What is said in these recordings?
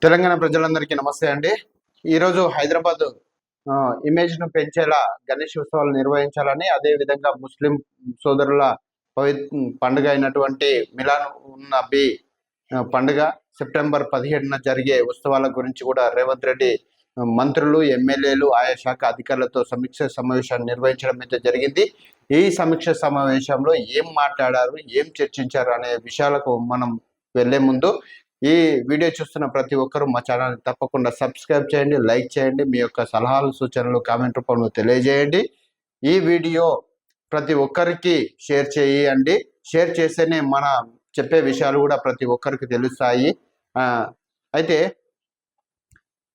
తెలంగాణ ప్రజలందరికీ నమస్తే అండి. ఈరోజు హైదరాబాద్ ఇమేజ్ను పెంచేలా గణేష్ ఉత్సవాలు నిర్వహించాలని, అదేవిధంగా ముస్లిం సోదరుల పండుగ అయినటువంటి మిలాన్ ఉన్ నబీ పండుగ సెప్టెంబర్ 17న జరిగే ఉత్సవాల గురించి కూడా రేవంత్ రెడ్డి మంత్రులు, ఎమ్మెల్యేలు, ఆయా శాఖ అధికారులతో సమీక్ష సమావేశాన్ని నిర్వహించడం అయితే జరిగింది. ఈ సమీక్ష సమావేశంలో ఏం మాట్లాడారు, ఏం చర్చించారు అనే విషయాలకు మనం వెళ్లే ముందు ఈ వీడియో చూస్తున్న ప్రతి ఒక్కరూ మా ఛానల్ తప్పకుండా సబ్స్క్రైబ్ చేయండి, లైక్ చేయండి, మీ యొక్క సలహాలు సూచనలు కామెంట్ రూపంలో తెలియజేయండి. ఈ వీడియో ప్రతి ఒక్కరికి షేర్ చేయండి. షేర్ చేస్తేనే మన చెప్పే విషయాలు కూడా ప్రతి ఒక్కరికి తెలుస్తాయి. అయితే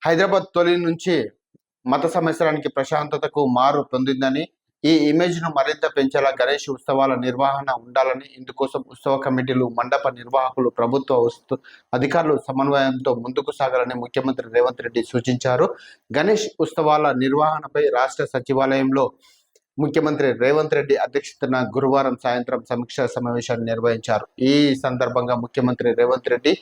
హైదరాబాద్ తొలి నుంచి మత సంవత్సరానికి ప్రశాంతతకు మారు పొందిందని, ఈ ఇమేజ్ను మరింత పెంచేలా గణేష్ ఉత్సవాల నిర్వహణ ఉండాలని, ఇందుకోసం ఉత్సవ కమిటీలు, మండప నిర్వాహకులు, ప్రభుత్వ అధికారులు సమన్వయంతో ముందుకు సాగాలని ముఖ్యమంత్రి రేవంత్ రెడ్డి సూచించారు. గణేష్ ఉత్సవాల నిర్వహణపై రాష్ట్ర సచివాలయంలో ముఖ్యమంత్రి రేవంత్ రెడ్డి అధ్యక్షతన గురువారం సాయంత్రం సమీక్షా సమావేశాన్ని నిర్వహించారు. ఈ సందర్భంగా ముఖ్యమంత్రి రేవంత్ రెడ్డి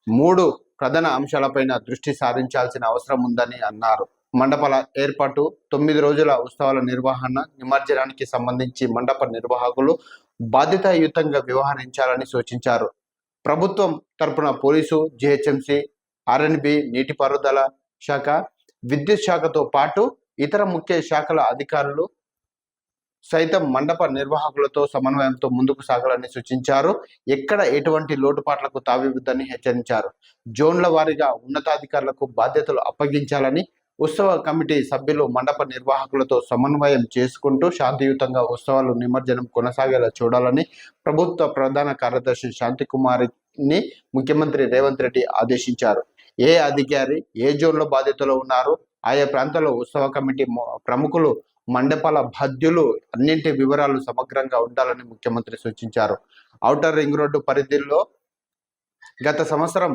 3 ప్రధాన అంశాలపైన దృష్టి సారించాల్సిన అవసరం ఉందని అన్నారు. మండపాల ఏర్పాటు, 9 రోజుల ఉత్సవాల నిర్వహణ, నిమజ్జనానికి సంబంధించి మండప నిర్వాహకులు బాధ్యతాయుతంగా వ్యవహరించాలని సూచించారు. ప్రభుత్వం తరపున పోలీసు, జిహెచ్ఎంసి, ఆర్ఎన్బి, నీటిపారుదల శాఖ, విద్యుత్ శాఖతో పాటు ఇతర ముఖ్య శాఖల అధికారులు సైతం మండప నిర్వాహకులతో సమన్వయంతో ముందుకు సాగాలని సూచించారు. ఎక్కడ ఎటువంటి లోటుపాట్లకు తావివద్దని హెచ్చరించారు. జోన్ల వారీగా ఉన్నతాధికారులకు బాధ్యతలు అప్పగించాలని, ఉత్సవ కమిటీ సభ్యులు మండప నిర్వాహకులతో సమన్వయం చేసుకుంటూ శాంతియుతంగా ఉత్సవాలు నిమజ్జనం కొనసాగేలా చూడాలని ప్రభుత్వ ప్రధాన కార్యదర్శి శాంతికుమారిని ముఖ్యమంత్రి రేవంత్ రెడ్డి ఆదేశించారు. ఏ అధికారి ఏ జోన్లో బాధ్యతలో ఉన్నారు, ఆయా ప్రాంతాల్లో ఉత్సవ కమిటీ ప్రముఖులు, మండపాల బాధ్యులు అన్నింటి వివరాలు సమగ్రంగా ఉండాలని ముఖ్యమంత్రి సూచించారు. ఔటర్ రింగ్ రోడ్డు పరిధిలో గత సంవత్సరం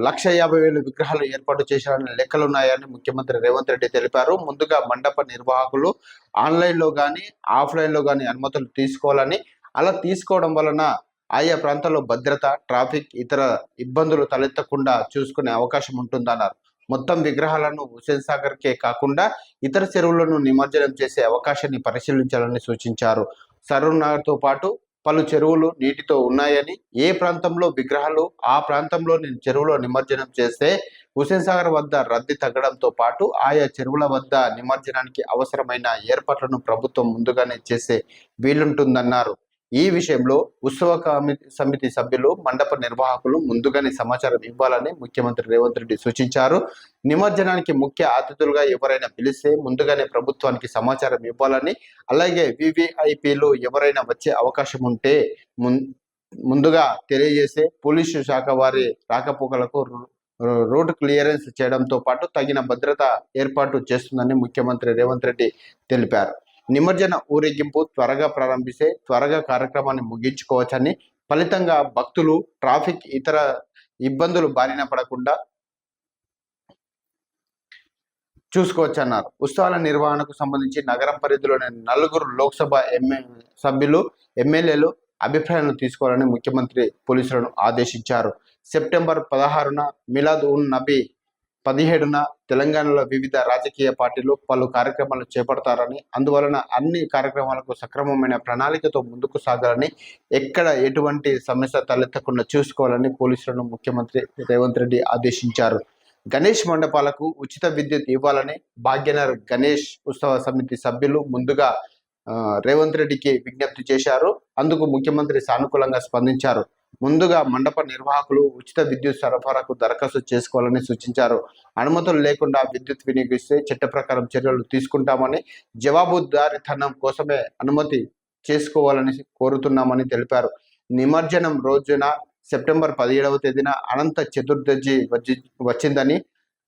1,50,000 విగ్రహాలు ఏర్పాటు చేశారని లెక్కలున్నాయని ముఖ్యమంత్రి రేవంత్ రెడ్డి తెలిపారు. ముందుగా మండప నిర్వాహకులు ఆన్లైన్లో కానీ ఆఫ్లైన్లో కానీ అనుమతులు తీసుకోవాలని, అలా తీసుకోవడం వలన ఆయా ప్రాంతాల్లో భద్రత, ట్రాఫిక్, ఇతర ఇబ్బందులు తలెత్తకుండా చూసుకునే అవకాశం ఉంటుందన్నారు. మొత్తం విగ్రహాలను హుస్సేన్ సాగర్కే కాకుండా ఇతర చెరువులను నిమజ్జనం చేసే అవకాశాన్ని పరిశీలించాలని సూచించారు. సరూర్ నగర్తో పాటు పలు చెరువులు నీటితో ఉన్నాయని, ఏ ప్రాంతంలో విగ్రహాలు ఆ ప్రాంతంలోని చెరువులో నిమజ్జనం చేస్తే హుస్సేన్ సాగర్ వద్ద రద్దీ తగ్గడంతో పాటు ఆయా చెరువుల వద్ద నిమజ్జనానికి అవసరమైన ఏర్పాట్లను ప్రభుత్వం ముందుగానే చేసే వీలుంటుందన్నారు. ఈ విషయంలో ఉత్సవ సమితి సభ్యులు, మండప నిర్వాహకులు ముందుగానే సమాచారం ఇవ్వాలని ముఖ్యమంత్రి రేవంత్ రెడ్డి సూచించారు. నిమజ్జనానికి ముఖ్య అతిథులుగా ఎవరైనా పిలిస్తే ముందుగానే ప్రభుత్వానికి సమాచారం ఇవ్వాలని, అలాగే వివిఐపీలు ఎవరైనా వచ్చే అవకాశం ఉంటే ముందుగా తెలియజేస్తే పోలీసు శాఖ వారి రాకపోకలకు రోడ్డు క్లియరెన్స్ చేయడంతో పాటు తగిన భద్రత ఏర్పాటు చేస్తుందని ముఖ్యమంత్రి రేవంత్ రెడ్డి తెలిపారు. నిమజ్జన ఊరేగింపు త్వరగా ప్రారంభిస్తే త్వరగా కార్యక్రమాన్ని ముగించుకోవచ్చని, ఫలితంగా భక్తులు, ట్రాఫిక్, ఇతర ఇబ్బందులు బారిన పడకుండా చూసుకోవచ్చన్నారు. ఉత్సవాల నిర్వహణకు సంబంధించి నగరం పరిధిలోని 4 లోక్సభ సభ్యులు, ఎమ్మెల్యేలు అభిప్రాయాలను తీసుకోవాలని ముఖ్యమంత్రి పోలీసులను ఆదేశించారు. సెప్టెంబర్ 16న మిలాద్ ఉన్ నబీ, 17న తెలంగాణలో వివిధ రాజకీయ పార్టీలు పలు కార్యక్రమాలు చేపడతారని, అందువలన అన్ని కార్యక్రమాలకు సక్రమమైన ప్రణాళికతో ముందుకు సాగాలని, ఎక్కడ ఎటువంటి సమస్య తలెత్తకుండా చూసుకోవాలని పోలీసులను ముఖ్యమంత్రి రేవంత్ రెడ్డి ఆదేశించారు. గణేష్ మండపాలకు ఉచిత విద్యుత్ ఇవ్వాలని భాగ్యనగర్ గణేష్ ఉత్సవ సమితి సభ్యులు ముందుగా రేవంత్ రెడ్డికి విజ్ఞప్తి చేశారు. అందుకు ముఖ్యమంత్రి సానుకూలంగా స్పందించారు. ముందుగా మండప నిర్వాహకులు ఉచిత విద్యుత్ సరఫరాకు దరఖాస్తు చేసుకోవాలని సూచించారు. అనుమతులు లేకుండా విద్యుత్ వినియోగిస్తే చట్ట ప్రకారం చర్యలు తీసుకుంటామని, జవాబుదారీతనం కోసమే అనుమతి చేసుకోవాలని కోరుతున్నామని తెలిపారు. నిమజ్జనం రోజున సెప్టెంబర్ 17వ తేదీన అనంత చతుర్దశి వచ్చిందని,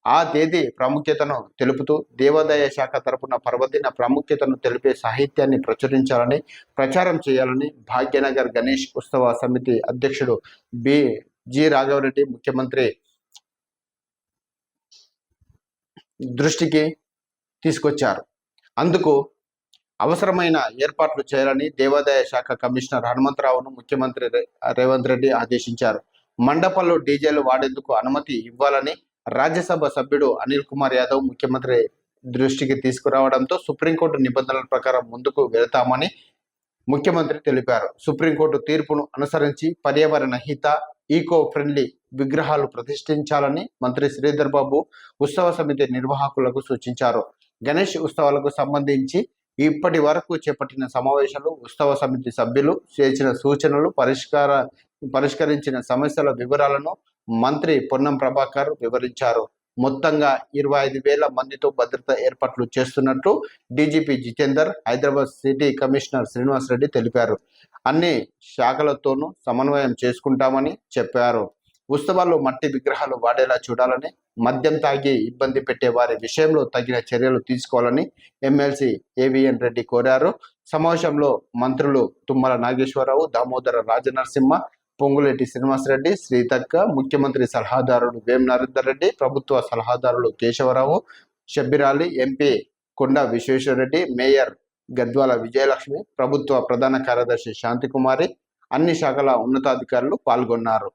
ఆ తేదీ ప్రాముఖ్యతను తెలుపుతూ దేవాదాయ శాఖ తరపున పర్వదిన ప్రాముఖ్యతను తెలిపే సాహిత్యాన్ని ప్రచురించాలని, ప్రచారం చేయాలని భాగ్యనగర్ గణేష్ ఉత్సవ సమితి అధ్యక్షుడు జి రాఘవరెడ్డి ముఖ్యమంత్రి దృష్టికి తీసుకొచ్చారు. అందుకు అవసరమైన ఏర్పాట్లు చేయాలని దేవాదాయ శాఖ కమిషనర్ హనుమంతరావును ముఖ్యమంత్రి రేవంత్ రెడ్డి ఆదేశించారు. మండపంలో డీజేలు వాడేందుకు అనుమతి ఇవ్వాలని రాజ్యసభ సభ్యుడు అనిల్ కుమార్ యాదవ్ ముఖ్యమంత్రి దృష్టికి తీసుకురావడంతో సుప్రీంకోర్టు నిబంధనల ప్రకారం ముందుకు వెళతామని ముఖ్యమంత్రి తెలిపారు. సుప్రీంకోర్టు తీర్పును అనుసరించి పర్యావరణ హిత ఈకో ఫ్రెండ్లీ విగ్రహాలు ప్రతిష్ఠించాలని మంత్రి శ్రీధర్ బాబు ఉత్సవ సమితి నిర్వాహకులకు సూచించారు. గణేష్ ఉత్సవాలకు సంబంధించి ఇప్పటి వరకు చేపట్టిన సమావేశాలు, ఉత్సవ సమితి సభ్యులు చేసిన సూచనలు, పరిష్కరించిన సమస్యల వివరాలను మంత్రి పొన్నం ప్రభాకర్ వివరించారు. మొత్తంగా 25,000 మందితో భద్రతా ఏర్పాట్లు చేస్తున్నట్లు DGP Jitender, Hyderabad city commissioner Srinivas Reddy తెలిపారు. అన్ని శాఖలతోనూ సమన్వయం చేసుకుంటామని చెప్పారు. ఉత్సవాల్లో మట్టి విగ్రహాలు వాడేలా చూడాలని, మద్యం తాగి ఇబ్బంది పెట్టే వారి విషయంలో తగిన చర్యలు తీసుకోవాలని ఎమ్మెల్సీ ఏవిఎన్ రెడ్డి కోరారు. సమావేశంలో మంత్రులు తుమ్మల నాగేశ్వరరావు, దామోదర రాజనరసింహ, పొంగులేటి శ్రీనివాసరెడ్డి, శ్రీతక్క, ముఖ్యమంత్రి సలహాదారుడు వేం నరేందర్ రెడ్డి, ప్రభుత్వ సలహాదారులు కేశవరావు, షబ్బీరాలి, ఎంపీ కొండ విశ్వేశ్వరరెడ్డి, మేయర్ గద్వాల విజయలక్ష్మి, ప్రభుత్వ ప్రధాన కార్యదర్శి శాంతికుమారి, అన్ని శాఖల ఉన్నతాధికారులు పాల్గొన్నారు.